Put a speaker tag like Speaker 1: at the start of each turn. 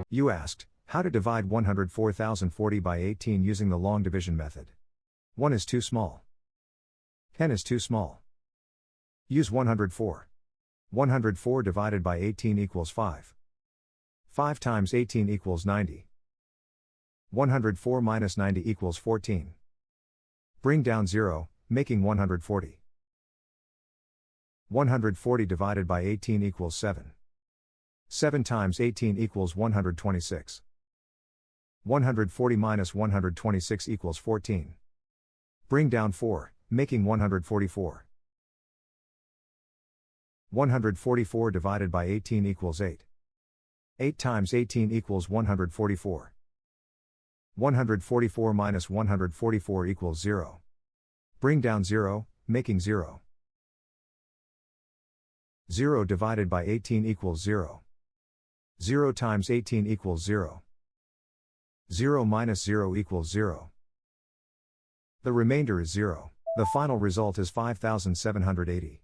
Speaker 1: You asked, how to divide 104,040 by 18 using the long division method. 1 is too small. 10 is too small. Use 104. 104 divided by 18 equals 5. 5 times 18 equals 90. 104 minus 90 equals 14. Bring down 0, making 140. 140 divided by 18 equals 7. 7 times 18 equals 126. 140 minus 126 equals 14. Bring down 4, making 144. 144 divided by 18 equals 8. 8 times 18 equals 144. 144 minus 144 equals 0. Bring down 0, making 0. 0 divided by 18 equals 0. 0 times 18 equals 0. 0 minus 0 equals 0. The remainder is 0. The final result is 5,780.